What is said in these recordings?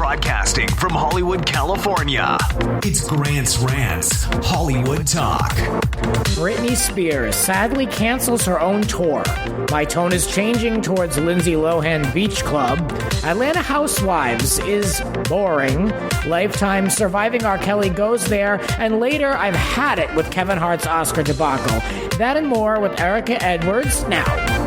Broadcasting from Hollywood, California, it's Grant's Rants, Hollywood Talk. Britney Spears sadly cancels her own tour. My tone is changing towards Lindsay Lohan Beach Club. Atlanta Housewives is boring. Lifetime Surviving R. Kelly goes there. And later, I've had it with Kevin Hart's Oscar debacle. That and more with Erika Edwards now.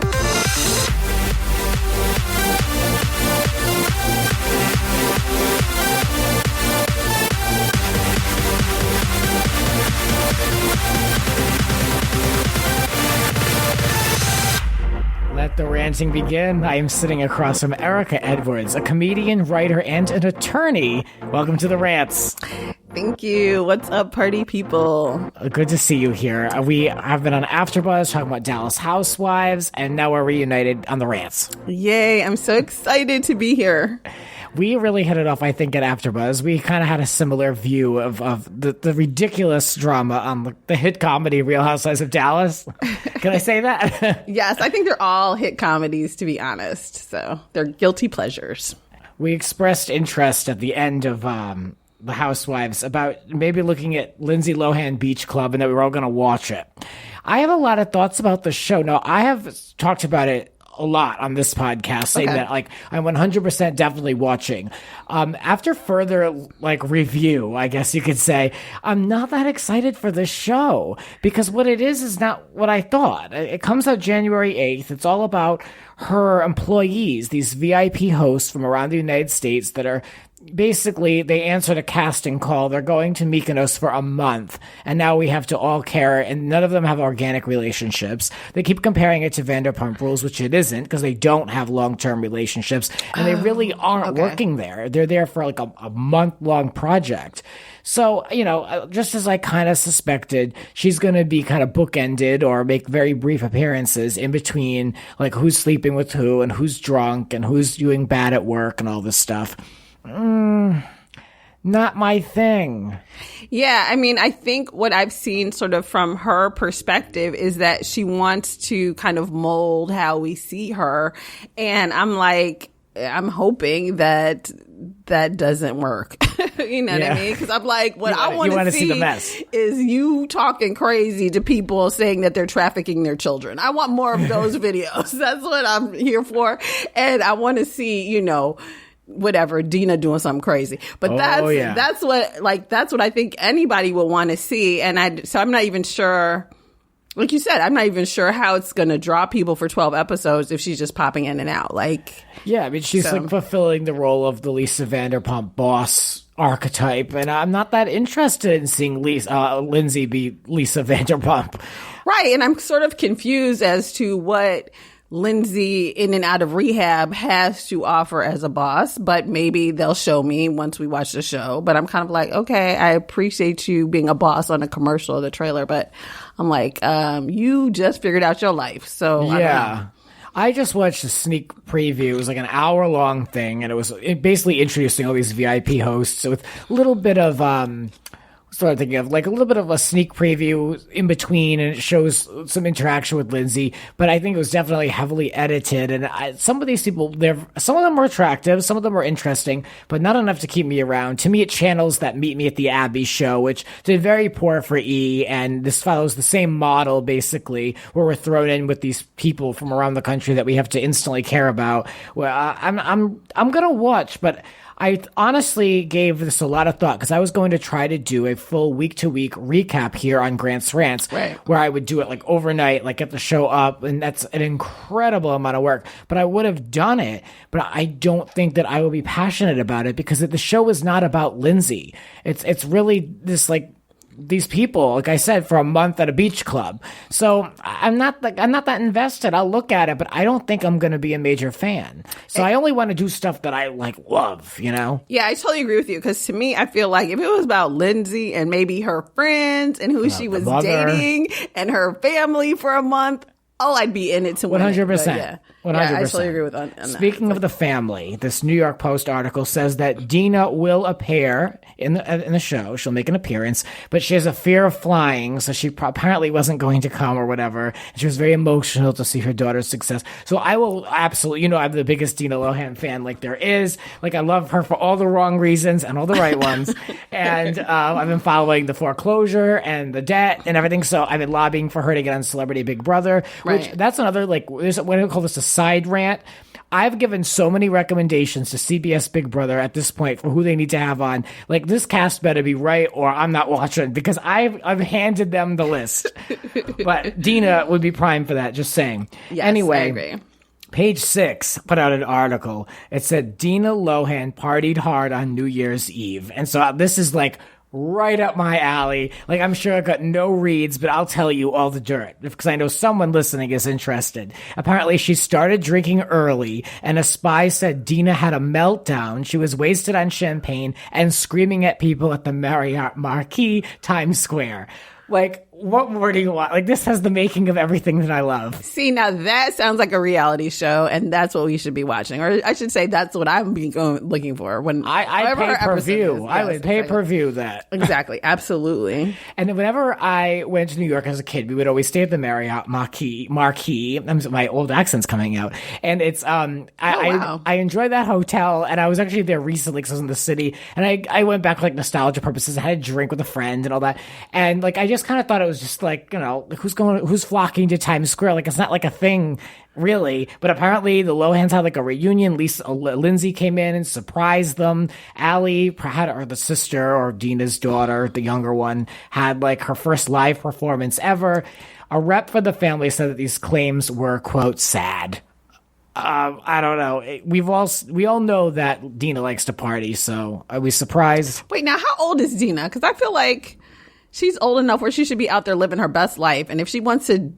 Let the ranting begin. I am sitting across from Erika Edwards, a comedian, writer, and an attorney. Welcome to the Rants. Thank you. What's up, party people? Good to see you here. We have been on AfterBuzz talking about Dallas Housewives, and now we're reunited on the Rants. Yay, I'm so excited to be here. We really hit it off, I think, at AfterBuzz. We kind of had a similar view of the ridiculous drama on the hit comedy Real Housewives of Dallas. Can I say that? Yes, I think they're all hit comedies, to be honest. So they're guilty pleasures. We expressed interest at the end of the Housewives about maybe looking at Lindsay Lohan Beach Club and that we were all going to watch it. I have a lot of thoughts about the show. Now, I have talked about it a lot on this podcast, saying that I'm 100% definitely watching. After further review, I guess you could say, I'm not that excited for this show because what it is not what I thought. It comes out January 8th. It's all about her employees, these VIP hosts from around the United States that are basically, they answered a casting call. They're going to Mykonos for a month, and now we have to all care, and none of them have organic relationships. They keep comparing it to Vanderpump Rules, which it isn't, because they don't have long-term relationships, and they really aren't working there. They're there for like a month-long project. So, just as I kind of suspected, she's going to be kind of bookended or make very brief appearances in between, like who's sleeping with who and who's drunk and who's doing bad at work and all this stuff. Not my thing. Yeah, I mean, I think what I've seen sort of from her perspective is that she wants to kind of mold how we see her. And I'm hoping that doesn't work. You know what I mean? Because I'm like, what I want to see the mess. Is you talking crazy to people saying that they're trafficking their children. I want more of those videos. That's what I'm here for. And I want to see, whatever, Dina doing something crazy. But that's what I think anybody would want to see. And so I'm not even sure, like you said, I'm not even sure how it's going to draw people for 12 episodes if she's just popping in and out. Yeah, I mean, she's fulfilling the role of the Lisa Vanderpump boss archetype. And I'm not that interested in seeing Lindsay be Lisa Vanderpump. Right. And I'm sort of confused as to what Lindsay in and out of rehab has to offer as a boss, but maybe they'll show me once we watch the show. But I'm kind of like, okay, I appreciate you being a boss on a commercial or the trailer, but I'm like, you just figured out your life. So yeah. I just watched a sneak preview. It was like an hour-long thing, and it was basically introducing all these VIP hosts with a little bit of started thinking of like a little bit of a sneak preview in between, and it shows some interaction with Lindsay, but I think it was definitely heavily edited. And some of these people, some of them were attractive, some of them were interesting, but not enough to keep me around. To me, it channels that Meet Me at the Abbey show, which did very poor for E, and this follows the same model basically, where we're thrown in with these people from around the country that we have to instantly care about. Well, I'm gonna watch, but I honestly gave this a lot of thought because I was going to try to do a full week-to-week recap here on Grant's Rants, where I would do it like overnight, like get the show up, and that's an incredible amount of work. But I would have done it, but I don't think that I will be passionate about it because the show is not about Lindsay. It's really this like these people, like I said, for a month at a beach club. So I'm not that invested. I'll look at it, but I don't think I'm going to be a major fan. So I only want to do stuff that I love, Yeah, I totally agree with you. Because to me, I feel like if it was about Lindsay and maybe her friends and who she was dating and her family for a month, I'd be in it to win 100%. Yeah. 100%. Yeah, I totally agree with on that. Speaking of the family, this New York Post article says that Dina will appear in the show. She'll make an appearance, but she has a fear of flying, so she apparently wasn't going to come or whatever. And she was very emotional to see her daughter's success. So I will absolutely, I'm the biggest Dina Lohan fan like there is. Like, I love her for all the wrong reasons and all the right ones. And I've been following the foreclosure and the debt and everything, so I've been lobbying for her to get on Celebrity Big Brother, which that's another, like, what do we call this, a side rant. I've given so many recommendations to CBS Big Brother at this point for who they need to have on. Like, this cast better be right or I'm not watching, because I've handed them the list. But Dina would be prime for that, just saying. Yes, anyway, I agree. Page 6 put out an article. It said Dina Lohan partied hard on New Year's Eve. And so this is like right up my alley. Like, I'm sure I got no reads, but I'll tell you all the dirt because I know someone listening is interested. Apparently, she started drinking early, and a spy said Dina had a meltdown. She was wasted on champagne and screaming at people at the Marriott Marquis, Times Square. Like, what more do you want? Like, this has the making of everything that I love. See, now that sounds like a reality show, and that's what we should be watching. Or I should say that's what I'm looking for. When I pay per view. I would pay per view that. Exactly. Absolutely. And then whenever I went to New York as a kid, we would always stay at the Marriott Marquis. My old accent's coming out. And it's, I enjoyed that hotel, and I was actually there recently because I was in the city. And I went back for like nostalgia purposes. I had a drink with a friend and all that. And like, I just kind of thought it was just like, who's flocking to Times Square? Like, it's not like a thing really, but apparently the Lohans had like a reunion. Lindsay came in and surprised them. Allie had, or the sister, or Dina's daughter, the younger one, had like her first live performance ever. A rep for the family said that these claims were, quote, sad. I don't know. We all know that Dina likes to party, so are we surprised? Wait, now how old is Dina? Because I feel like she's old enough where she should be out there living her best life. And if she wants to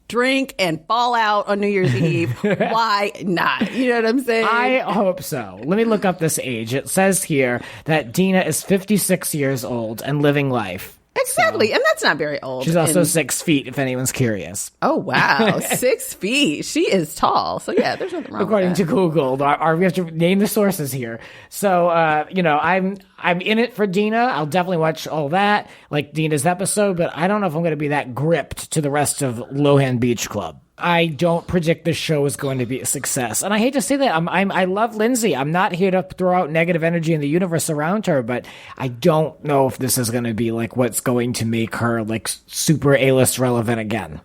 drink and fall out on New Year's Eve, why not? You know what I'm saying? I hope so. Let me look up this age. It says here that Dina is 56 years old and living life. Exactly. So, and that's not very old. She's also 6 feet, if anyone's curious. Oh, wow. 6 feet. She is tall. So, yeah, there's nothing wrong According with to Google. We have to name the sources here. So, I'm in it for Dina. I'll definitely watch all that, like Dina's episode, but I don't know if I'm going to be that gripped to the rest of Lohan Beach Club. I don't predict this show is going to be a success. And I hate to say that. I love Lindsay. I'm not here to throw out negative energy in the universe around her, but I don't know if this is going to be like what's going to make her like super A-list relevant again.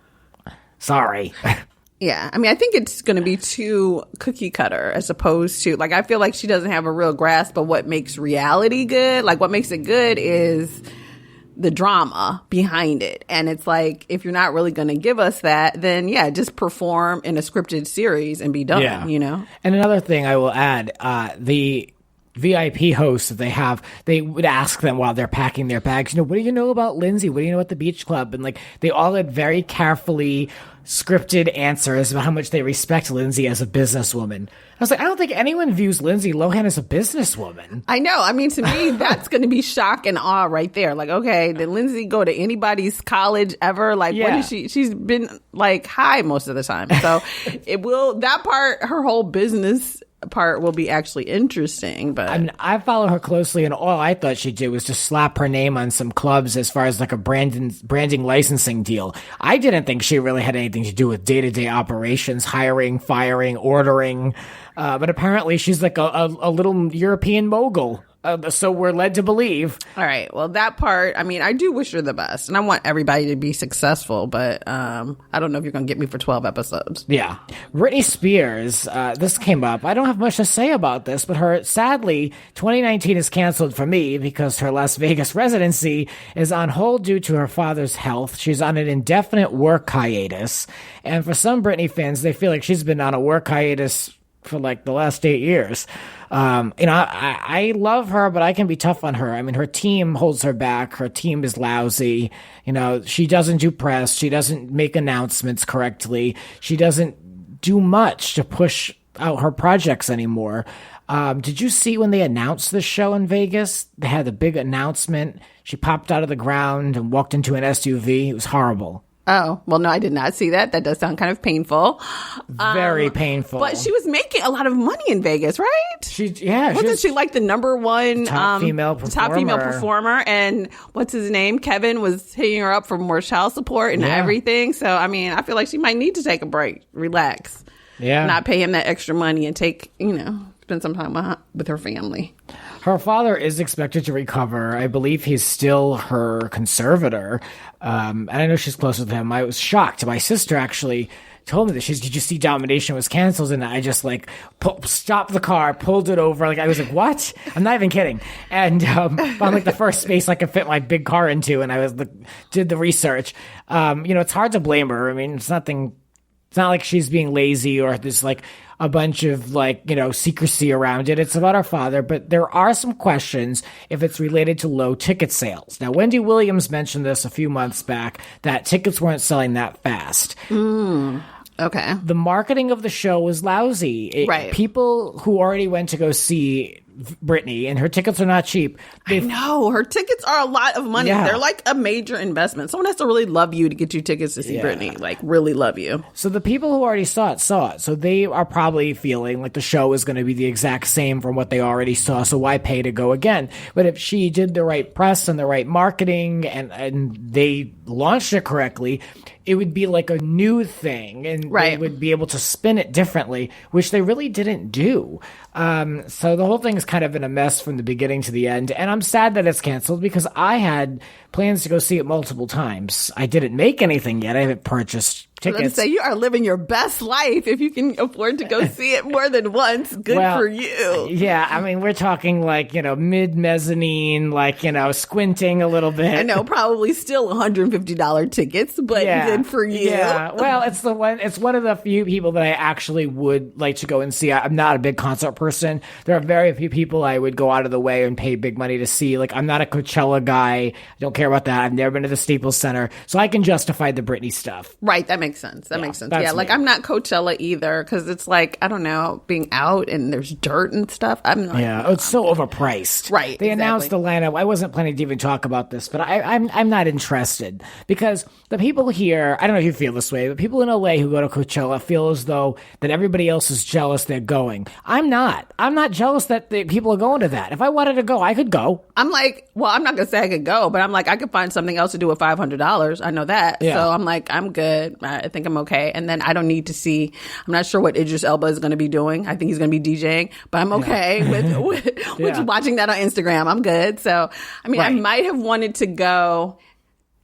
Sorry. Yeah. I mean, I think it's going to be too cookie cutter as opposed to, like, I feel like she doesn't have a real grasp of what makes reality good. Like, what makes it good is the drama behind it. And it's like, if you're not really going to give us that, then yeah, just perform in a scripted series and be done, you know? And another thing I will add, the VIP hosts that they have, they would ask them while they're packing their bags, what do you know about Lindsay? What do you know about the beach club? And like, they all had very carefully scripted answers about how much they respect Lindsay as a businesswoman. I was like, I don't think anyone views Lindsay Lohan as a businesswoman. I know. I mean, to me, that's going to be shock and awe right there. Like, okay, did Lindsay go to anybody's college ever? Like, what is she? She's been like high most of the time. So that part, her whole business part will be actually interesting. But I mean, I follow her closely, and all I thought she did was just slap her name on some clubs as far as like a branding licensing deal. I didn't think she really had anything to do with day-to-day operations, hiring, firing, ordering. But apparently she's like a little European mogul. So we're led to believe. All right. Well, that part, I mean, I do wish her the best. And I want everybody to be successful. But I don't know if you're going to get me for 12 episodes. Yeah. Britney Spears, this came up. I don't have much to say about this, but sadly, 2019 is canceled for me because her Las Vegas residency is on hold due to her father's health. She's on an indefinite work hiatus. And for some Britney fans, they feel like she's been on a work hiatus for like the last 8 years. I love her, but I can be tough on her. I mean, her team holds her back. Her team is lousy. She doesn't do press. She doesn't make announcements correctly. She doesn't do much to push out her projects anymore. Did you see when they announced the show in Vegas? They had the big announcement. She popped out of the ground and walked into an SUV. It was horrible. Oh, well, no, I did not see that. That does sound kind of painful. Very painful. But she was making a lot of money in Vegas, right? Wasn't she like the number one top female performer? And what's his name? Kevin was hitting her up for more child support and everything. So, I mean, I feel like she might need to take a break, relax. Yeah. Not pay him that extra money and spend some time with her family. Her father is expected to recover. I believe he's still her conservator. And I know she's close with him. I was shocked. My sister actually told me that did you see Domination was canceled? And I just stopped the car, pulled it over. I was like, what? I'm not even kidding. And found the first space I could fit my big car into. And I did the research. It's hard to blame her. I mean, it's not like she's being lazy or there's a bunch of secrecy around it. It's about our father, but there are some questions if it's related to low ticket sales. Now, Wendy Williams mentioned this a few months back that tickets weren't selling that fast. Okay. The marketing of the show was lousy. Right. People who already went to go see Britney, and her tickets are not cheap. I know. Her tickets are a lot of money. Yeah. They're like a major investment. Someone has to really love you to get you tickets to see Britney. Really love you. So the people who already saw it. So they are probably feeling like the show is going to be the exact same from what they already saw. So why pay to go again? But if she did the right press and the right marketing and they launched it correctly, it would be like a new thing, and they would be able to spin it differently, which they really didn't do. So the whole thing is kind of in a mess from the beginning to the end, and I'm sad that it's canceled because I had plans to go see it multiple times. I didn't make anything yet. I haven't purchased tickets. Let's say you are living your best life if you can afford to go see it more than once. Good for you. Yeah, I mean, we're talking mid mezzanine, squinting a little bit. I know, probably still $150 tickets, but good for you. Yeah, well, it's one of the few people that I actually would like to go and see. I'm not a big concert person. There are very few people I would go out of the way and pay big money to see. I'm not a Coachella guy. I don't care about that. I've never been to the Staples Center, so I can justify the Britney stuff. Right, that makes sense. That makes sense. Yeah, me. I'm not Coachella either because it's I don't know, being out and there's dirt and stuff. It's so overpriced. Right, They announced the lineup. I wasn't planning to even talk about this, but I'm not interested because the people here, I don't know if you feel this way, but people in LA who go to Coachella feel as though that everybody else is jealous they're going. I'm not jealous that the people are going to that. If I wanted to go, I could go. I'm I'm not gonna say I could go, but I'm I could find something else to do with $500. I know that. Yeah. So I'm good. I think I'm okay. And then I don't need to see. I'm not sure what Idris Elba is going to be doing. I think he's going to be DJing, but I'm okay with watching that on Instagram. I'm good. So I might have wanted to go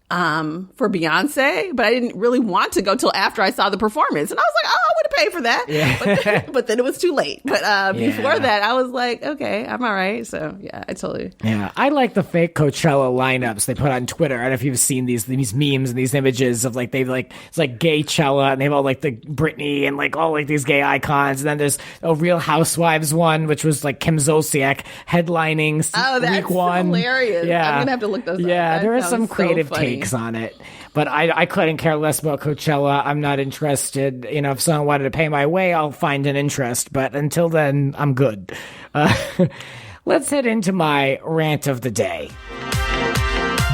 for Beyonce, but I didn't really want to go till after I saw the performance. And I was like, I would have paid for that. Yeah. But then it was too late. But before that, I was like, okay, I'm all right. So yeah, I totally. Yeah. I like the fake Coachella lineups they put on Twitter. I don't know if you've seen these memes and these images of it's gay Chella, and they have all the Britney and all these gay icons. And then there's a Real Housewives one, which was Kim Zolciak headlining week one. Hilarious. Yeah. I'm gonna have to look those up. Yeah, there are some so creative funny takes on it, but I couldn't care less about Coachella. I'm not interested. If someone wanted to pay my way, I'll find an interest, but until then, I'm good. Let's head into my rant of the day.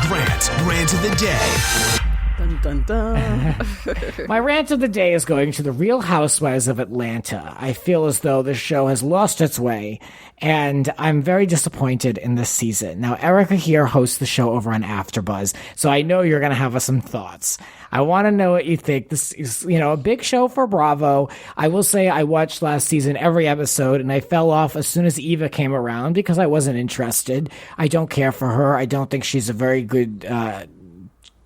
Grant's rant of the day. Dun, dun, dun. My rant of the day is going to the Real Housewives of Atlanta. I feel as though this show has lost its way, and I'm very disappointed in this season. Now, Erika here hosts the show over on AfterBuzz, so I know you're going to have some thoughts. I want to know what you think. This is, a big show for Bravo. I will say I watched last season every episode, and I fell off as soon as Eva came around because I wasn't interested. I don't care for her. I don't think she's a very good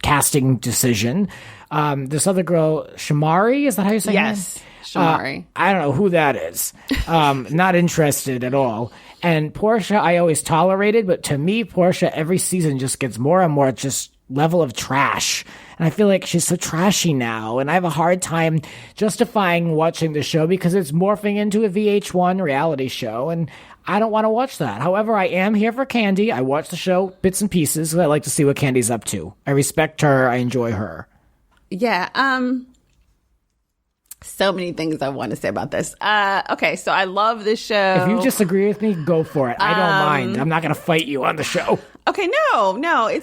casting decision. This other girl, Shamari, is that how you say her name? Yes, Shamari. I don't know who that is. Not interested at all. And Portia, I always tolerated, but to me, Portia every season just gets more and more just level of trash. And I feel like she's so trashy now, and I have a hard time justifying watching the show because it's morphing into a VH1 reality show, and I don't want to watch that. However, I am here for Candy. I watch the show bits and pieces because I like to see what Candy's up to. I respect her. I enjoy her. Yeah. So many things I want to say about this. Okay, so I love this show. If you disagree with me, go for it. I don't mind. I'm not going to fight you on the show. Okay, no,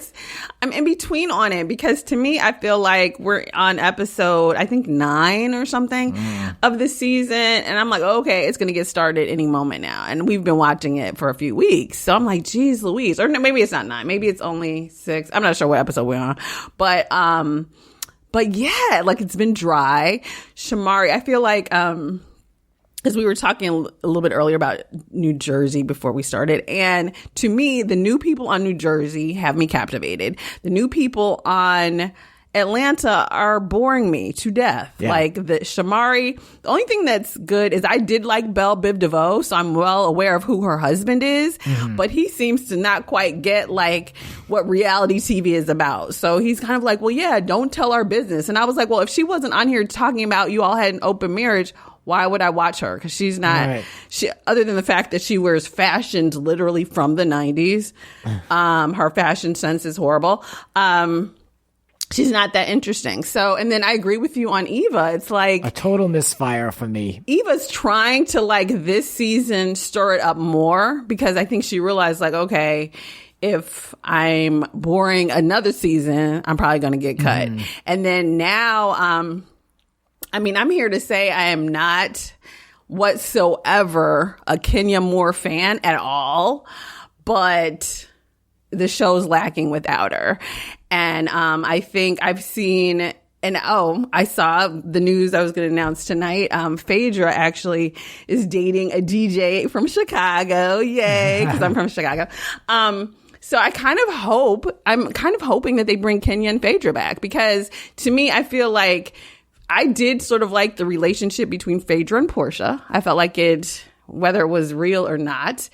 I'm in between on it because to me, I feel like we're on episode, I think 9 or something of the season. And I'm like, okay, it's going to get started any moment now. And we've been watching it for a few weeks. So I'm like, geez, Louise. Or no, maybe it's not 9. Maybe it's only 6. I'm not sure what episode we're on. But yeah, like it's been dry. Shamari, I feel like, as we were talking a little bit earlier about New Jersey before we started. And to me, the new people on New Jersey have me captivated. The new people on Atlanta are boring me to death. Yeah. Like the Shamari, the only thing that's good is I did like Belle Biv DeVoe, so I'm well aware of who her husband is, but he seems to not quite get like what reality TV is about. So he's kind of like, well, yeah, don't tell our business. And I was like, well, if she wasn't on here talking about you all had an open marriage, why would I watch her? Because she's not, right. She, other than the fact that she wears fashions literally from the 90s. Her fashion sense is horrible. She's not that interesting. So, and then I agree with you on Eva. It's like a total misfire for me. Eva's trying to like this season stir it up more because I think she realized like, okay, if I'm boring another season, I'm probably going to get cut. And then now, I mean, I'm here to say I am not whatsoever a Kenya Moore fan at all, but the show's lacking without her. And I think I've seen, and I saw the news I was going to announce tonight. Phaedra actually is dating a DJ from Chicago. Yay, because I'm from Chicago. So I'm kind of hoping that they bring Kenya and Phaedra back because to me, I feel like I did sort of like the relationship between Phaedra and Portia. I felt like it, whether it was real or not,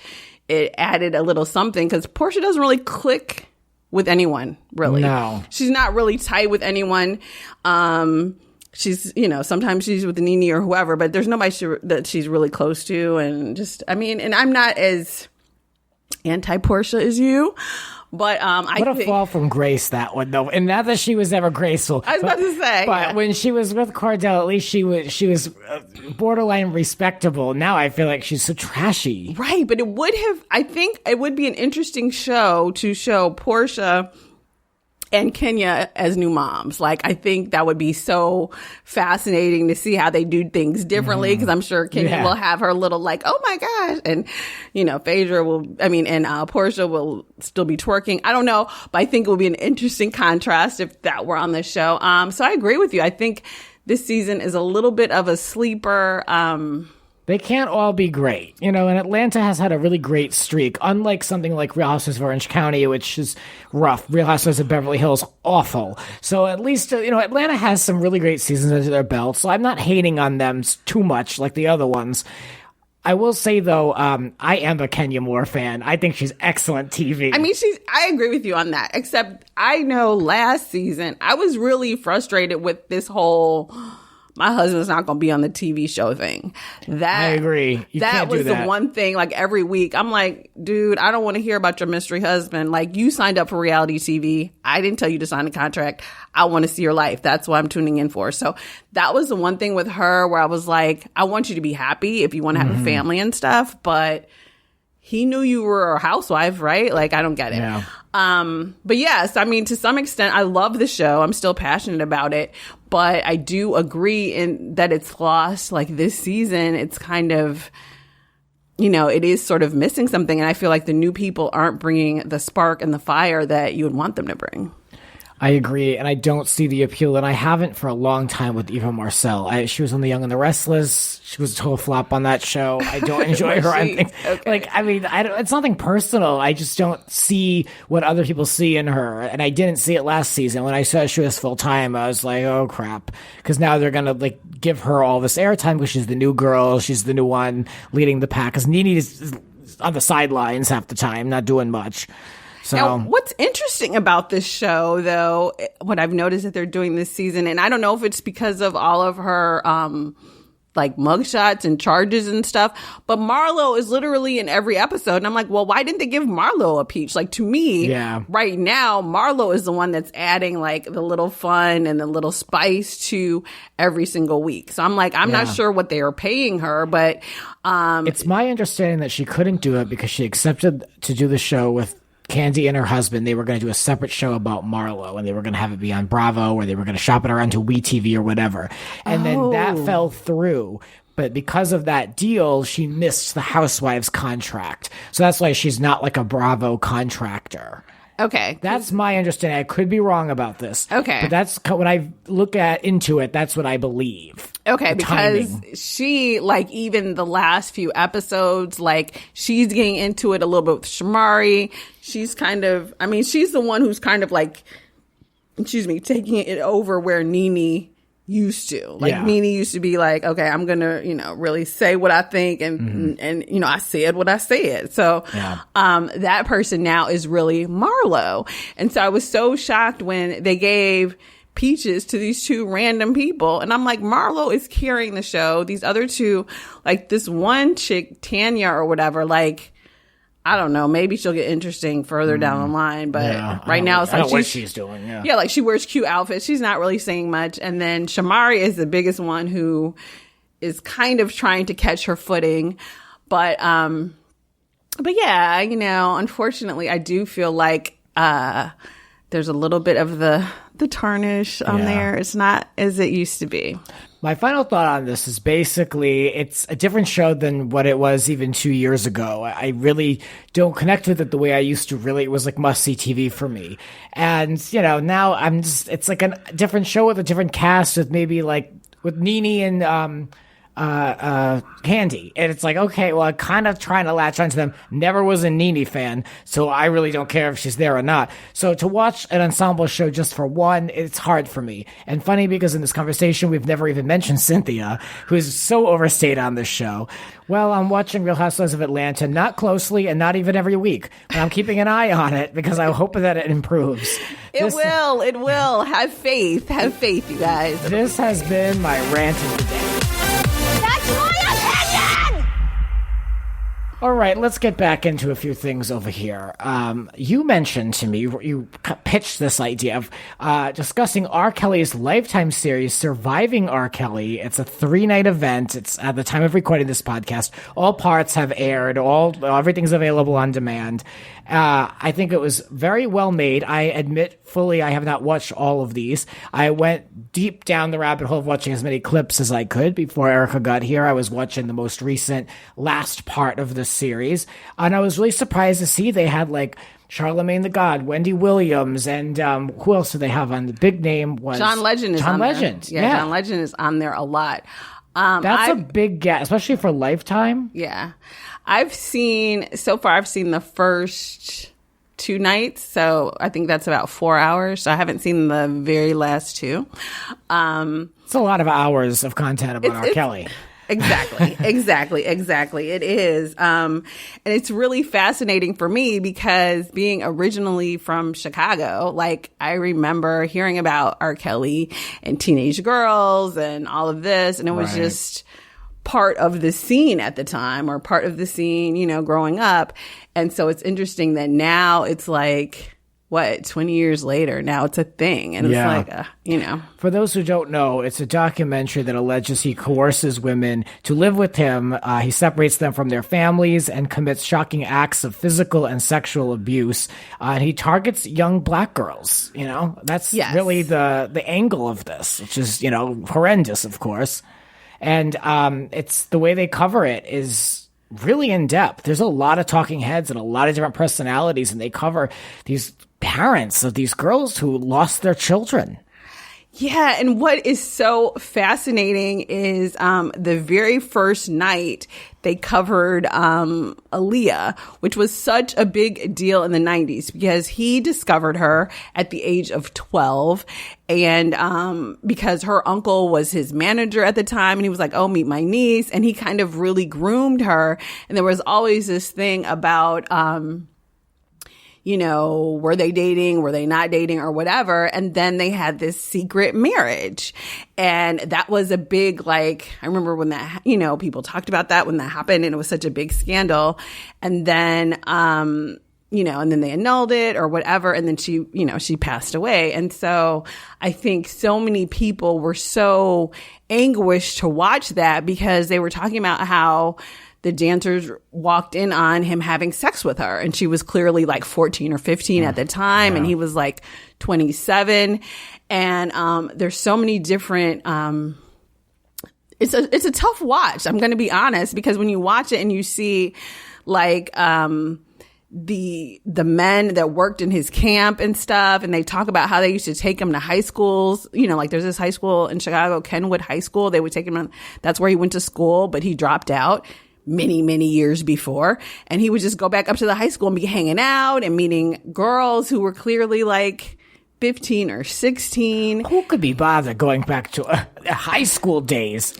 it added a little something because Portia doesn't really click with anyone, really. No. She's not really tight with anyone. She's, sometimes she's with Nene or whoever, but there's nobody that she's really close to. And just, I mean, and I'm not as anti-Portia as you. But what a fall from grace that one though, and not that she was ever graceful. I was about to say, but when she was with Cordell, at least she was borderline respectable. Now I feel like she's so trashy. Right, but I think it would be an interesting show to show Portia and Kenya as new moms. Like, I think that would be so fascinating to see how they do things differently because I'm sure Kenya will have her little like, oh my gosh. And, Phaedra and Portia will still be twerking. I don't know, but I think it would be an interesting contrast if that were on the show. So I agree with you. I think this season is a little bit of a sleeper. They can't all be great. And Atlanta has had a really great streak, unlike something like Real Housewives of Orange County, which is rough. Real Housewives of Beverly Hills, awful. So at least, Atlanta has some really great seasons under their belt, so I'm not hating on them too much like the other ones. I will say, though, I am a Kenya Moore fan. I think she's excellent TV. I mean, I agree with you on that, except I know last season, I was really frustrated with this whole my husband's not going to be on the TV show thing. I agree. That was the one thing, like every week, I'm like, dude, I don't want to hear about your mystery husband. Like, you signed up for reality TV. I didn't tell you to sign a contract. I want to see your life. That's what I'm tuning in for. So that was the one thing with her where I was like, I want you to be happy if you want to have a family and stuff, but he knew you were a housewife, right? Like, I don't get it. Yeah. But yes, I mean, to some extent, I love the show. I'm still passionate about it, but I do agree in that it's lost. Like this season, it's kind of, it is sort of missing something. And I feel like the new people aren't bringing the spark and the fire that you would want them to bring. I agree, and I don't see the appeal, and I haven't for a long time with Eva Marcel. She was on The Young and the Restless. She was a total flop on that show. I don't enjoy her. Okay. Like, I mean, it's nothing personal. I just don't see what other people see in her, and I didn't see it last season. When I saw she was full-time, I was like, oh, crap, because now they're going to give her all this airtime because she's the new girl. She's the new one leading the pack, because Nene is on the sidelines half the time, not doing much. So. Now, what's interesting about this show, though, what I've noticed that they're doing this season, and I don't know if it's because of all of her like mugshots and charges and stuff. But Marlo is literally in every episode. And I'm like, well, why didn't they give Marlo a peach? Like, to me, right now, Marlo is the one that's adding like the little fun and the little spice to every single week. So I'm like, I'm not sure what they are paying her, but it's my understanding that she couldn't do it because she accepted to do the show with Candy and her husband. They were going to do a separate show about Marlo, and they were going to have it be on Bravo, or they were going to shop it around to WeTV or whatever. And then that fell through. But because of that deal, she missed the Housewives contract. So that's why she's not like a Bravo contractor. Okay. That's my understanding. I could be wrong about this. Okay. But that's when I look into it, that's what I believe. Okay, because she, like, even the last few episodes, like, she's getting into it a little bit with Shamari. She's kind of, I mean, she's the one who's kind of like, taking it over where Nene used to. Like, Nene used to be like, okay, I'm going to, really say what I think. And, I said what I said. So, that person now is really Marlo. And so I was so shocked when they gave peaches to these two random people. And I'm like, Marlo is carrying the show. These other two, like this one chick, Tanya or whatever, like, I don't know, maybe she'll get interesting further down the line. But right now it's like what she's doing. Yeah, like she wears cute outfits. She's not really saying much. And then Shamari is the biggest one who is kind of trying to catch her footing. But yeah, unfortunately, I do feel like there's a little bit of the tarnish on there. It's not as it used to be. My final thought on this is basically it's a different show than what it was even 2 years ago. I really don't connect with it the way I used to. Really, it was like must-see TV for me. And, now it's like a different show with a different cast with maybe like with Nene and Candy. And it's like, okay, well, I'm kind of trying to latch onto them. Never was a Nene fan, so I really don't care if she's there or not. So to watch an ensemble show just for one, it's hard for me. And funny because in this conversation, we've never even mentioned Cynthia, who's so overstayed on this show. Well, I'm watching Real Housewives of Atlanta, not closely and not even every week, but I'm keeping an eye on it because I hope that it improves. It will. Have faith, you guys. This has been my rant of the day. That's my opinion! All right, let's get back into a few things over here. You mentioned to me, you pitched this idea of discussing R. Kelly's Lifetime series, Surviving R. Kelly. It's a 3-night event. It's at the time of recording this podcast. All parts have aired. Everything's available on demand. I think it was very well made. I admit fully I have not watched all of these. I went deep down the rabbit hole of watching as many clips as I could before Erika got here. I was watching the most recent last part of the series, and I was really surprised to see they had like Charlamagne the God, Wendy Williams, and who else do they have on? The big name was John Legend. John Legend. Yeah, John Legend is on there a lot. That's a big get, especially for Lifetime. Yeah. I've seen the first 2 nights, so I think that's about 4 hours. So I haven't seen the very last 2. It's a lot of hours of content about R. Kelly. Exactly. It is. And it's really fascinating for me because being originally from Chicago, like I remember hearing about R. Kelly and teenage girls and all of this, and it was just part of the scene at the time, or part of the scene, growing up. And so it's interesting that now it's like, 20 years later, now it's a thing. And it's like, For those who don't know, it's a documentary that alleges he coerces women to live with him. He separates them from their families and commits shocking acts of physical and sexual abuse. And he targets young black girls. That's really the angle of this, which is, horrendous, of course. And it's the way they cover it is really in depth. There's a lot of talking heads and a lot of different personalities, and they cover these parents of these girls who lost their children. Yeah, and what is so fascinating is the very first night they covered Aaliyah, which was such a big deal in the 90s because he discovered her at the age of 12. And because her uncle was his manager at the time, and he was like, oh, meet my niece. And he kind of really groomed her. And there was always this thing about were they dating? Were they not dating or whatever? And then they had this secret marriage. And that was a big, like, I remember when that, people talked about that when that happened, and it was such a big scandal. And then, and then they annulled it or whatever. And then she passed away. And so I think so many people were so anguished to watch that because they were talking about how the dancers walked in on him having sex with her. And she was clearly like 14 or 15 at the time. Yeah. And he was like 27. And there's so many different it's a tough watch. I'm going to be honest, because when you watch it and you see like the men that worked in his camp and stuff, and they talk about how they used to take him to high schools, like there's this high school in Chicago, Kenwood High School. They would take him that's where he went to school, but he dropped out many years before, and he would just go back up to the high school and be hanging out and meeting girls who were clearly like 15 or 16. Who could be bothered going back to high school days?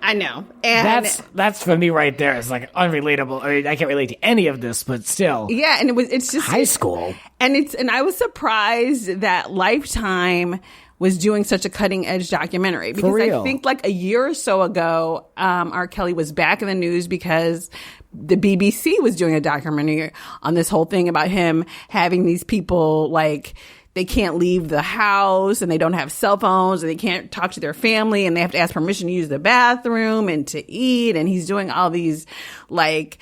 I know. And that's for me right there. It's like unrelatable. I mean, I can't relate to any of this, but still. Yeah, and it's just high school. And I was surprised that Lifetime was doing such a cutting edge documentary, because I think like a year or so ago, R. Kelly was back in the news because the BBC was doing a documentary on this whole thing about him having these people like, they can't leave the house and they don't have cell phones and they can't talk to their family and they have to ask permission to use the bathroom and to eat. And he's doing all these like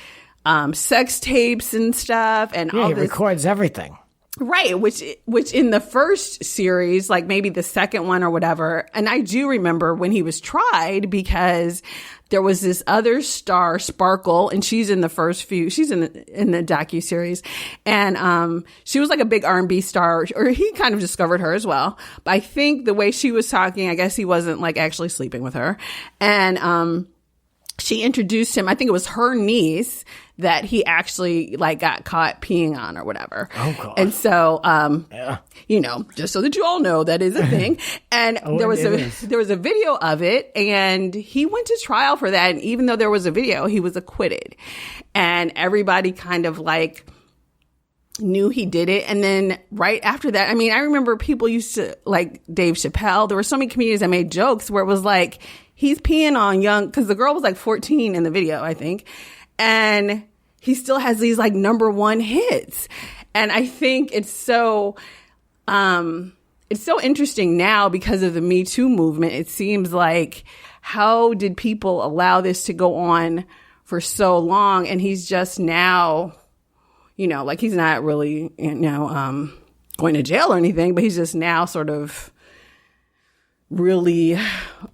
sex tapes and stuff, and all he this. Records everything. Right, which in the first series, like maybe the second one or whatever, and I do remember when he was tried, because there was this other star, Sparkle, and she's in the first few, she's in the docuseries, and she was like a big R&B star, or he kind of discovered her as well. But I think the way she was talking, I guess he wasn't like actually sleeping with her, and she introduced him, I think it was her niece, that he actually like got caught peeing on or whatever. Oh, God. And so, just so that you all know, that is a thing. And there was a video of it, and he went to trial for that. And even though there was a video, he was acquitted. And everybody kind of like knew he did it. And then right after that, I mean, I remember people used to, like Dave Chappelle, there were so many comedians that made jokes where it was like, he's peeing on young, because the girl was like 14 in the video, I think. And he still has these like number one hits. And I think it's so interesting now because of the Me Too movement. It seems like, how did people allow this to go on for so long? And he's just now, like he's not really, going to jail or anything, but he's just now sort of really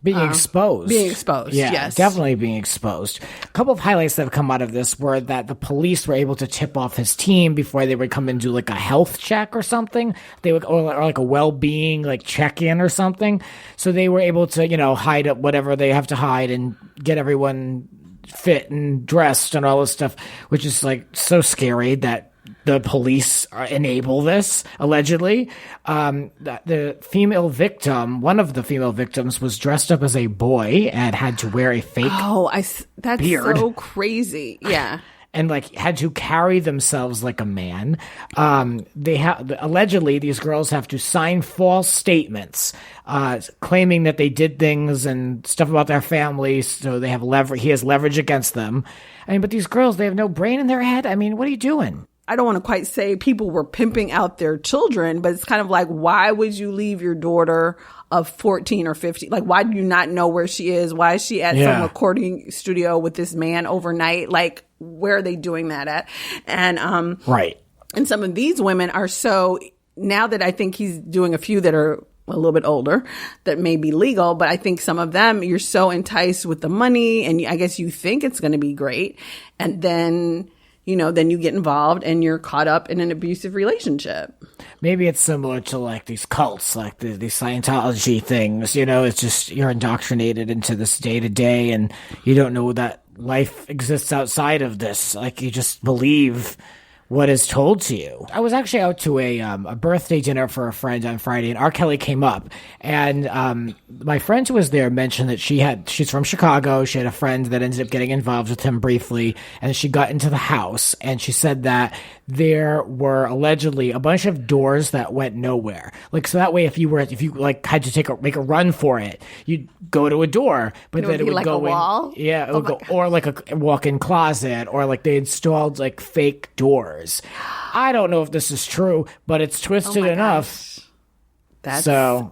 being exposed. Yeah, yes. Definitely being exposed. A couple of highlights that have come out of this were that the police were able to tip off his team before they would come and do like a health check or something. They would, or like a well-being like check-in or something. So they were able to, hide up whatever they have to hide and get everyone fit and dressed and all this stuff, which is like so scary that the police enable this, allegedly. The female victim, one of the female victims, was dressed up as a boy and had to wear a fake that's beard. So crazy. Yeah. And like had to carry themselves like a man. Allegedly, these girls have to sign false statements, claiming that they did things and stuff about their families, so they have leverage. He has leverage against them. I mean, but these girls, they have no brain in their head. I mean, what are you doing? I don't want to quite say people were pimping out their children, but it's kind of like, why would you leave your daughter of 14 or 15? Like, why do you not know where she is? Why is she at some recording studio with this man overnight? Like, where are they doing that at? And, right. And some of these women are so, now that I think he's doing a few that are a little bit older that may be legal, but I think some of them, you're so enticed with the money and I guess you think it's going to be great. And then, then you get involved and you're caught up in an abusive relationship. Maybe it's similar to like these cults, like these Scientology things, it's just you're indoctrinated into this day to day and you don't know that life exists outside of this. Like you just believe what is told to you. I was actually out to a birthday dinner for a friend on Friday, and R. Kelly came up, and my friend who was there mentioned that she's from Chicago. She had a friend that ended up getting involved with him briefly, and she got into the house, and she said that there were allegedly a bunch of doors that went nowhere. Like, so that way, if you like had to make a run for it, you'd go to a door, but then it would like go a wall? Yeah, it would go, or like a walk-in closet, or like they installed like fake doors. I don't know if this is true, but it's twisted enough. That's so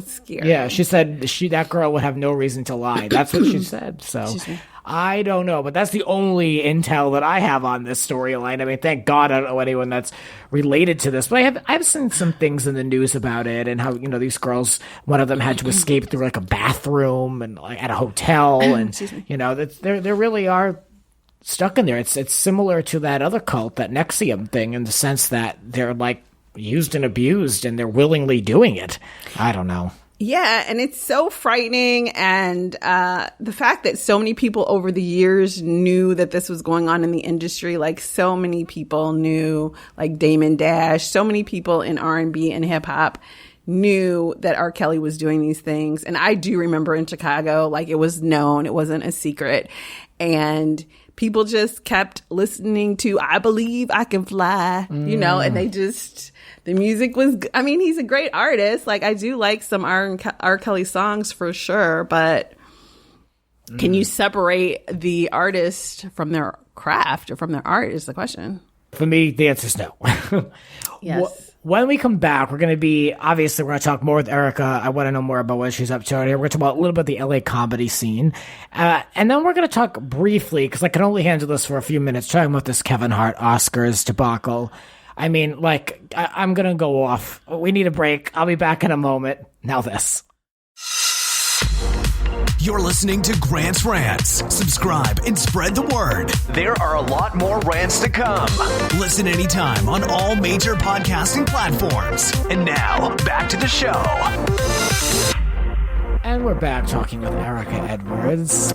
scary. Yeah, she said that girl would have no reason to lie. That's what she said. So I don't know, but that's the only intel that I have on this storyline. I mean, thank God I don't know anyone that's related to this, but I've seen some things in the news about it and how, these girls, one of them had to escape through like a bathroom and like at a hotel, and there really are stuck in there. It's similar to that other cult, that Nexium thing, in the sense that they're like used and abused and they're willingly doing it. I don't know. Yeah, and it's so frightening, and the fact that so many people over the years knew that this was going on in the industry, like so many people knew, like Damon Dash, so many people in R&B and hip hop knew that R. Kelly was doing these things. And I do remember in Chicago, like it was known, it wasn't a secret, and people just kept listening to I Believe I Can Fly, and they just, the music was, I mean, he's a great artist. Like, I do like some R. Kelly songs for sure, but can you separate the artist from their craft or from their art is the question. For me, the answer is no. Yes. When we come back, we're going to talk more with Erika. I want to know more about what she's up to out here. We're going to talk about a little bit the LA comedy scene. And then we're going to talk briefly, because I can only handle this for a few minutes, talking about this Kevin Hart Oscars debacle. I mean, like, I'm going to go off. We need a break. I'll be back in a moment. Now this. You're listening to Grant's Rants. Subscribe and spread the word. There are a lot more rants to come. Listen anytime on all major podcasting platforms. And now, back to the show. And we're back talking with Erika Edwards.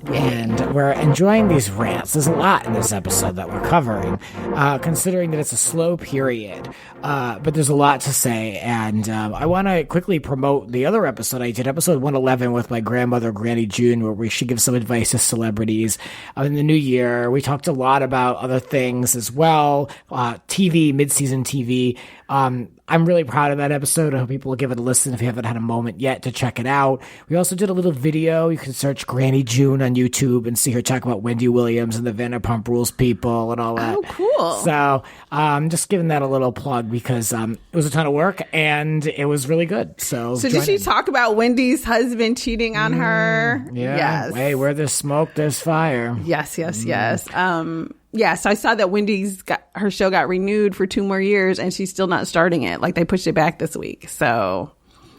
And we're enjoying these rants. There's a lot in this episode that we're covering, considering that it's a slow period. But there's a lot to say. And I want to quickly promote the other episode I did, episode 111 with my grandmother, Granny June, where she gives some advice to celebrities in the new year. We talked a lot about other things as well, TV, mid-season TV. I'm really proud of that episode. I hope people will give it a listen if you haven't had a moment yet to check it out. We also did a little video. You can search Granny June on YouTube and see her talk about Wendy Williams and the Vanderpump Rules people and all that. Oh, cool. So just giving that a little plug because it was a ton of work and it was really good. So did she talk about Wendy's husband cheating on her? Yeah. Yes. Hey, where there's smoke, there's fire. Yes. Yeah, so I saw that Wendy's her show got renewed for 2 more years and she's still not starting it. Like they pushed it back this week. So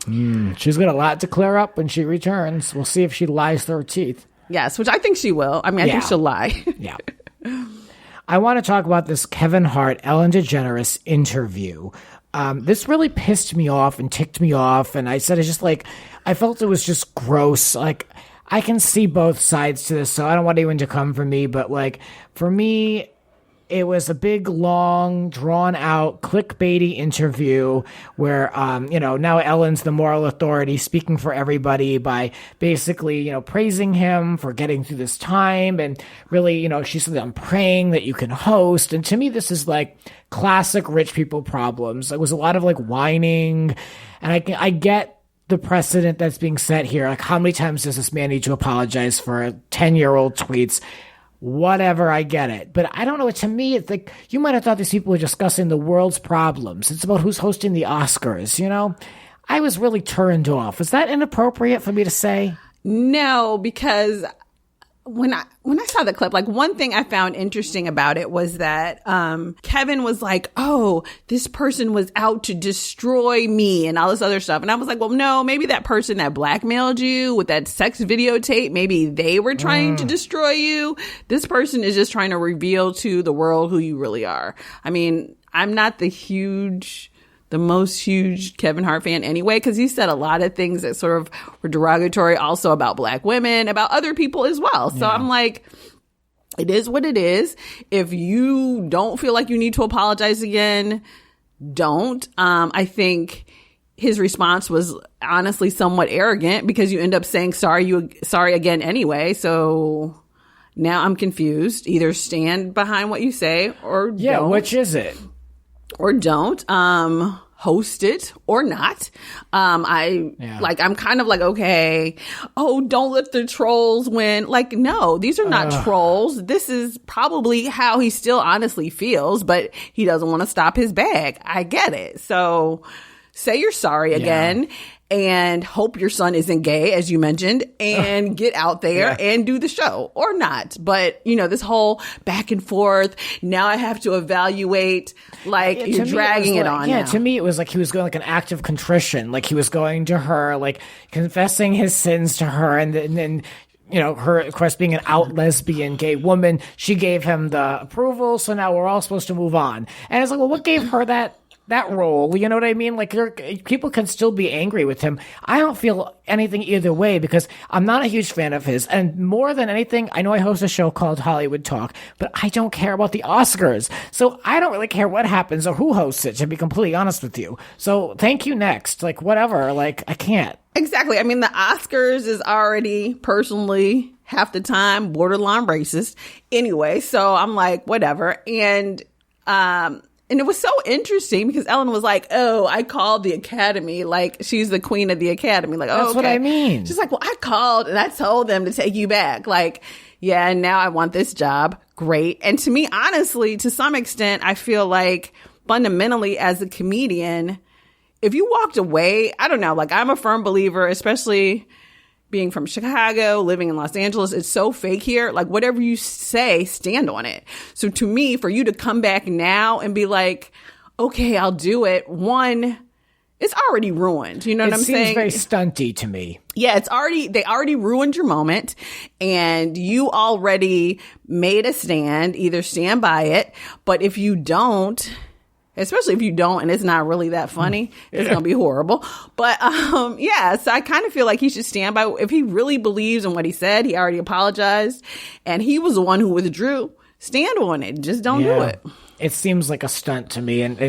she's got a lot to clear up when she returns. We'll see if she lies through her teeth. Yes, which I think she will. I mean, I think she'll lie. Yeah. I want to talk about this Kevin Hart, Ellen DeGeneres interview. This really pissed me off and ticked me off. And I said, it's just like, I felt it was just gross. Like, I can see both sides to this, so I don't want anyone to come for me. But like, for me, it was a big, long, drawn-out, clickbaity interview where, now Ellen's the moral authority speaking for everybody by basically, praising him for getting through this time. And really, she said, I'm praying that you can host. And to me, this is like classic rich people problems. It was a lot of like whining. And I get the precedent that's being set here. Like, how many times does this man need to apologize for 10-year-old tweets? Whatever, I get it. But I don't know. To me, it's like, you might have thought these people were discussing the world's problems. It's about who's hosting the Oscars, I was really turned off. Is that inappropriate for me to say? No, because when I saw the clip, like one thing I found interesting about it was that Kevin was like, oh, this person was out to destroy me and all this other stuff. And I was like, well, no, maybe that person that blackmailed you with that sex videotape, maybe they were trying to destroy you. This person is just trying to reveal to the world who you really are. I mean, I'm not the most huge Kevin Hart fan anyway, because he said a lot of things that sort of were derogatory also about black women, about other people as well. So I'm like, It is what it is. If you don't feel like you need to apologize again, don't. I think his response was honestly somewhat arrogant because you end up saying sorry again anyway. So now I'm confused. Either stand behind what you say or don't. Which is it? Or don't. Host it or not. I'm kind of like, okay, don't let the trolls win. Like, no, these are not trolls. This is probably how he still honestly feels, but he doesn't want to stop his bag. I get it. So say you're sorry again and hope your son isn't gay, as you mentioned, and get out there and do the show or not. But, this whole back and forth, now I have to evaluate, like, you're dragging it on. Yeah, now. To me, it was like he was going like an act of contrition. Like he was going to her, like confessing his sins to her. And then her, of course, being an out lesbian gay woman, she gave him the approval. So now we're all supposed to move on. And it's like, well, what gave her that role? You know what I mean? Like, people can still be angry with him. I don't feel anything either way because I'm not a huge fan of his. And more than anything, I know I host a show called Hollywood Talk, but I don't care about the Oscars. So I don't really care what happens or who hosts it, to be completely honest with you. So thank you, next. Like, whatever. Like, I can't. Exactly. I mean, the Oscars is already personally half the time borderline racist anyway. So I'm like, whatever. And it was so interesting because Ellen was like, I called the Academy. Like, she's the queen of the Academy. Like, that's what I mean. She's like, well, I called and I told them to take you back. Like, yeah, and now I want this job. Great. And to me, honestly, to some extent, I feel like fundamentally as a comedian, if you walked away, I don't know, like I'm a firm believer, especially being from Chicago, living in Los Angeles, it's so fake here. Like, whatever you say, stand on it. So to me, for you to come back now and be like, okay, I'll do it. One, it's already ruined. You know what I'm saying? It seems very stunty to me. Yeah, they already ruined your moment and you already made a stand. Either stand by it, but if you don't, especially if you don't and it's not really that funny, it's going to be horrible. But so I kind of feel like he should stand by, if he really believes in what he said, he already apologized and he was the one who withdrew. Stand on it. Just don't do it. It seems like a stunt to me and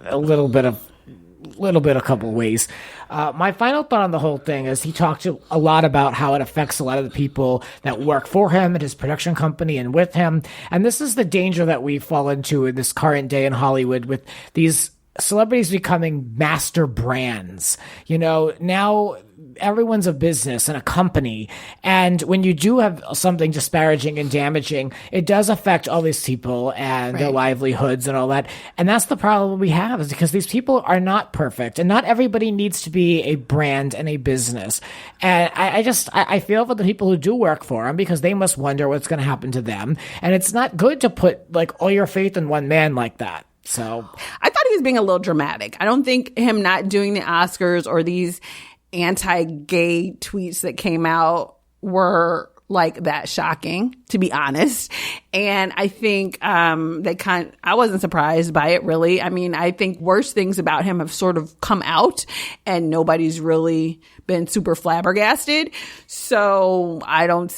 a little bit a couple ways. My final thought on the whole thing is he talked a lot about how it affects a lot of the people that work for him and his production company and with him. And this is the danger that we fall into in this current day in Hollywood with these celebrities becoming master brands. Now everyone's a business and a company. And when you do have something disparaging and damaging, it does affect all these people and their livelihoods and all that. And that's the problem we have, is because these people are not perfect and not everybody needs to be a brand and a business. And I feel for the people who do work for them because they must wonder what's going to happen to them. And it's not good to put like all your faith in one man like that. So I thought he was being a little dramatic. I don't think him not doing the Oscars or these anti-gay tweets that came out were like that shocking, to be honest. And I think I wasn't surprised by it, really. I mean, I think worse things about him have sort of come out and nobody's really been super flabbergasted. So I don't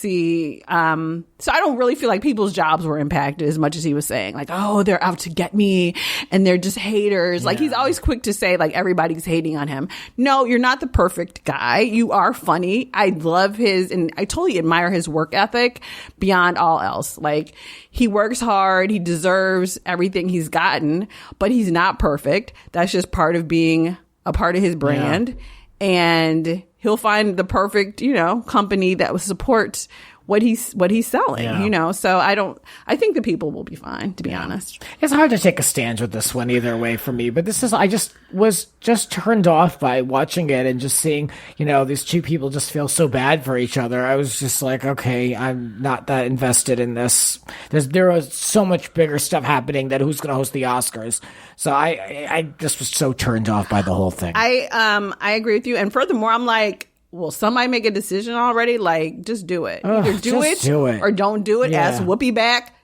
really feel like people's jobs were impacted as much as he was saying, like, oh, they're out to get me and they're just haters. Like, he's always quick to say, like, everybody's hating on him. No, you're not the perfect guy. You are funny. I love and I totally admire his work ethic beyond all else. Like, he works hard. He deserves everything he's gotten, but he's not perfect. That's just part of being a part of his brand. Yeah. And he'll find the perfect, company that will support what he's selling, So I think the people will be fine, to be honest. It's hard to take a stand with this one either way for me, but I just was turned off by watching it and just seeing, these two people just feel so bad for each other. I was just like, okay, I'm not that invested in this. There was so much bigger stuff happening that who's going to host the Oscars. So I just was so turned off by the whole thing. I agree with you. And furthermore, I'm like, will somebody make a decision already? Like, just do it. Either do it or don't do it. Ask Whoopi back.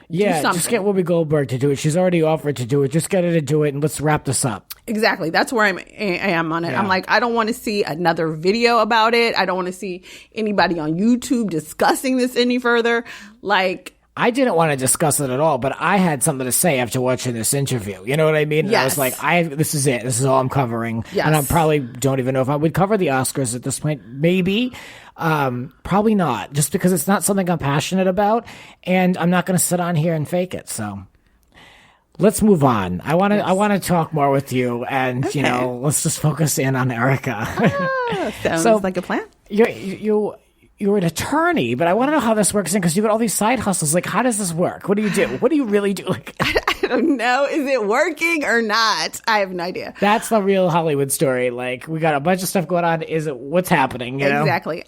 Yeah, just get Whoopi Goldberg to do it. She's already offered to do it. Just get her to do it and let's wrap this up. Exactly. That's where I am on it. Yeah. I'm like, I don't want to see another video about it. I don't want to see anybody on YouTube discussing this any further. Like, I didn't want to discuss it at all, but I had something to say after watching this interview. You know what I mean? And I was like, this is it. This is all I'm covering. Yes. And I probably don't even know if I would cover the Oscars at this point. Maybe. Probably not, just because it's not something I'm passionate about, and I'm not going to sit on here and fake it. So let's move on. I want to talk more with you, and let's just focus in on Erika. Sounds like a plan. You're an attorney, but I want to know how this works because you've got all these side hustles. Like, how does this work? What do you do? What do you really do? Like, I don't know. Is it working or not? I have no idea. That's the real Hollywood story. Like, we got a bunch of stuff going on. What's happening? You know? Exactly.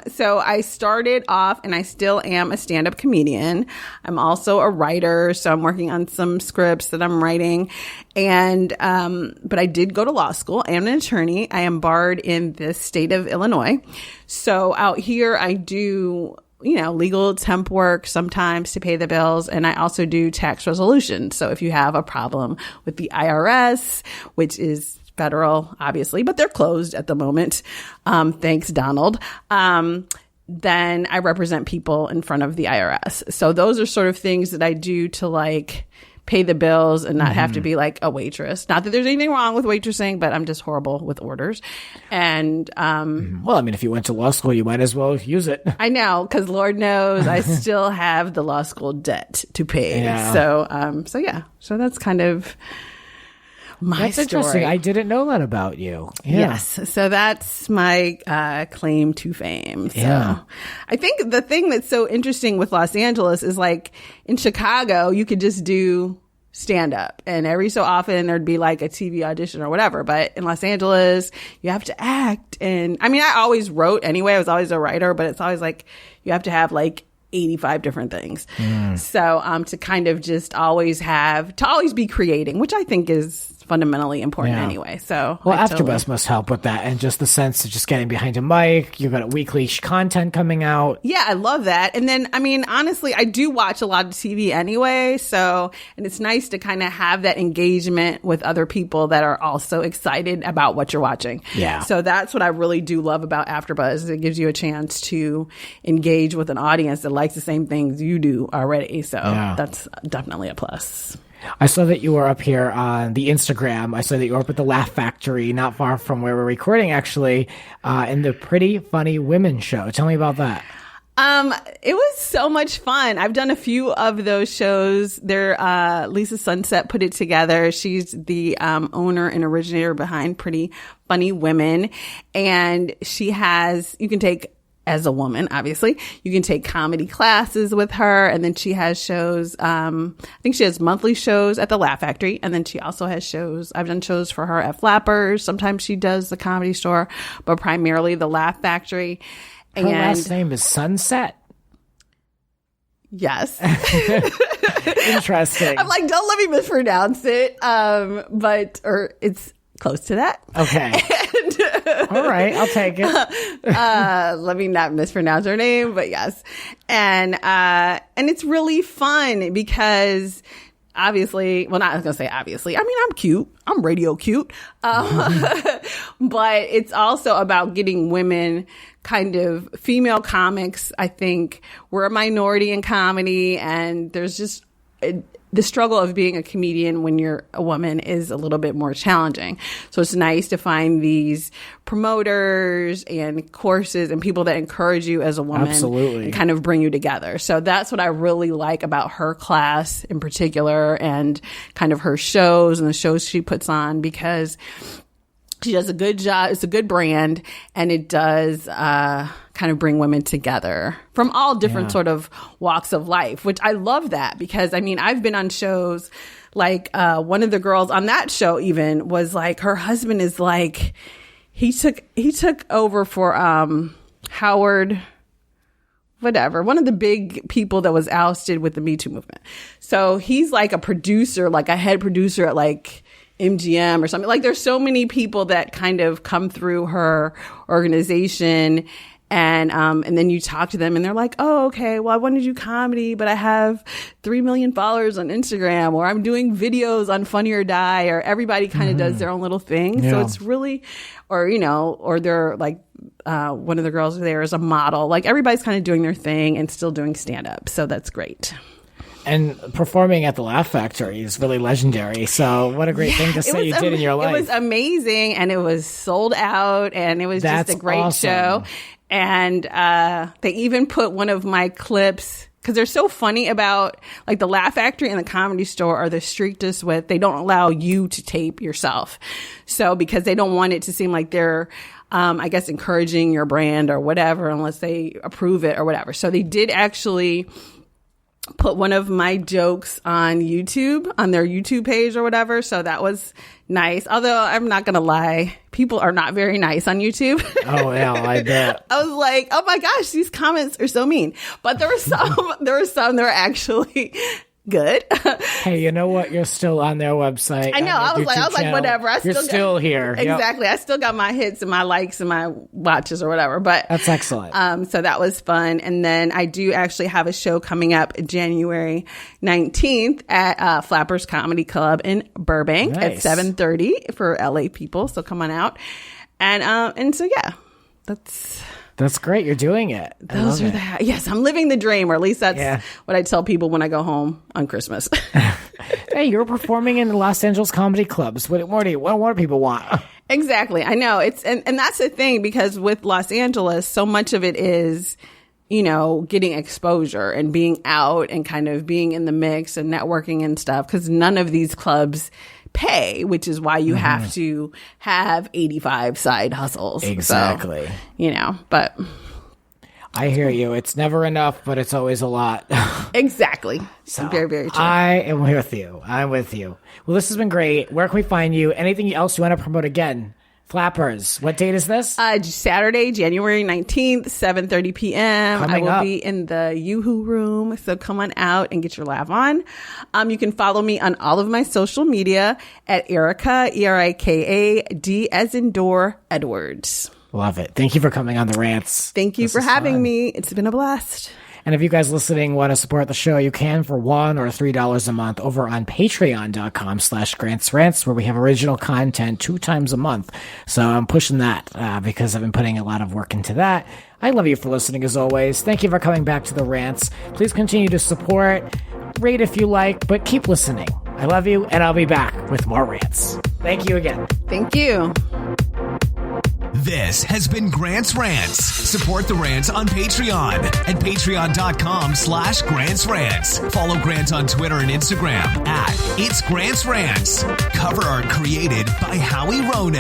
So I started off, and I still am a stand-up comedian. I'm also a writer, so I'm working on some scripts that I'm writing. And but I did go to law school. I am an attorney. I am barred in the state of Illinois. So out here, I do, legal temp work sometimes to pay the bills. And I also do tax resolution. So if you have a problem with the IRS, which is federal, obviously, but they're closed at the moment. Thanks, Donald. Then I represent people in front of the IRS. So those are sort of things that I do to pay the bills and not have to be like a waitress. Not that there's anything wrong with waitressing, but I'm just horrible with orders. And well, I mean, if you went to law school, you might as well use it. I know, because Lord knows I still have the law school debt to pay. Yeah. So that's kind of my story. Interesting. I didn't know that about you. Yeah. Yes. So that's my claim to fame. So I think the thing that's so interesting with Los Angeles is in Chicago, you could just do stand up and every so often there'd be a TV audition or whatever. But in Los Angeles, you have to act. And I mean, I always wrote anyway. I was always a writer, but it's always you have to have 85 different things. So to kind of just always be creating, which I think is fundamentally important anyway. So AfterBuzz must help with that, and just the sense of just getting behind a mic. You've got weekly content coming out. Yeah, I love that. And then, I mean, honestly, I do watch a lot of TV anyway. So, and it's nice to kind of have that engagement with other people that are also excited about what you're watching. Yeah. So that's what I really do love about AfterBuzz. It gives you a chance to engage with an audience that likes the same things you do already. So that's definitely a plus. I saw that you were up here on the Instagram. I saw that you were up at the Laugh Factory, not far from where we're recording, actually, in the Pretty Funny Women show. Tell me about that. It was so much fun. I've done a few of those shows. Lisa Sunset put it together. She's the owner and originator behind Pretty Funny Women. And you can take, as a woman, obviously, you can take comedy classes with her. And then she has shows, I think she has monthly shows at the Laugh Factory. And then she also has shows, I've done shows for her at Flappers. Sometimes she does the Comedy Store, but primarily the Laugh Factory. Her last name is Sunset? Yes. Interesting. I'm don't let me mispronounce it. Or it's close to that. Okay. All right, I'll take it. Let me not mispronounce her name, but yes. And it's really fun because obviously, well, not I was going to say obviously. I mean, I'm cute. I'm radio cute. But it's also about getting women, kind of female comics. I think we're a minority in comedy, and there's just the struggle of being a comedian when you're a woman is a little bit more challenging. So it's nice to find these promoters and courses and people that encourage you as a woman. Absolutely. And kind of bring you together. So that's what I really like about her class in particular, and kind of her shows and the shows she puts on, because she does a good job. It's a good brand, and it does kind of bring women together from all different sort of walks of life, which I love that, because I mean, I've been on shows one of the girls on that show even was her husband is he took over for Howard, whatever, one of the big people that was ousted with the Me Too movement. So he's a producer, a head producer at MGM or something. There's so many people that kind of come through her organization, and then you talk to them and they're like, oh, okay, well, I want to do comedy, but I have 3 million followers on Instagram, or I'm doing videos on Funny or Die, or everybody kind of does their own little thing. Yeah. So it's really, or they're one of the girls there is a model. Everybody's kind of doing their thing and still doing stand up. So that's great. And performing at the Laugh Factory is really legendary. So what a great thing to say you did in your life. It was amazing, and it was sold out, and it was just a great show. And they even put one of my clips, because they're so funny about, like, the Laugh Factory and the Comedy Store are the strictest with, they don't allow you to tape yourself. So because they don't want it to seem like they're, I guess, encouraging your brand or whatever, unless they approve it or whatever. So they did actually put one of my jokes on YouTube, on their YouTube page or whatever. So that was nice. Although I'm not going to lie, people are not very nice on YouTube. Oh, yeah, I bet. I was like, oh my gosh, these comments are so mean. But there were some that were actually good. Hey, you know what? You're still on their website. I know. I was like, whatever. You're still here. Exactly. Yep. I still got my hits and my likes and my watches or whatever. But that's excellent. So that was fun. And then I do actually have a show coming up January 19th at Flappers Comedy Club in Burbank at 7:30 for LA people. So come on out. And so yeah, That's great. You're doing it. Those are that. Yes, I'm living the dream, or at least that's what I tell people when I go home on Christmas. Hey, you're performing in the Los Angeles comedy clubs. What more do people want? Exactly. I know. And that's the thing, because with Los Angeles, so much of it is, you know, getting exposure and being out and kind of being in the mix and networking and stuff, because none of these clubs pay, which is why you have to have 85 side hustles. Exactly. So, you know, but I hear you. It's never enough, but it's always a lot. Exactly. So very, very true. I am with you. I'm with you. Well, this has been great. Where can we find you? Anything else you want to promote again? Flappers. What date is this? Saturday, January 19th, 7:30 p.m. Coming I will up. be in the Yoo-Hoo room, so come on out and get your laugh on. You can follow me on all of my social media at Erika, ERIKA, as in door, Edwards. Love it. Thank you for coming on the Rants. Thank you for having me. It's been a blast. And if you guys listening want to support the show, you can for $1 or $3 a month over on patreon.com/GrantsRants, where we have original content 2 times a month. So I'm pushing that because I've been putting a lot of work into that. I love you for listening as always. Thank you for coming back to the Rants. Please continue to support, rate if you like, but keep listening. I love you, and I'll be back with more Rants. Thank you again. Thank you. This has been Grant's Rants. Support the Rants on Patreon at patreon.com/Grant's Rants. Follow Grant on Twitter and Instagram at It's Grant's Rants. Cover art created by Howie Rone.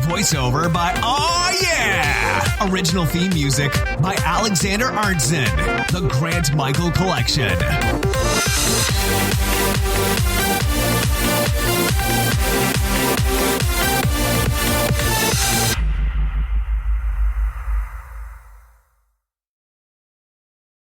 Voiceover by Aw Yeah! Original theme music by Alexander Arntzen. The Grant Michael Collection.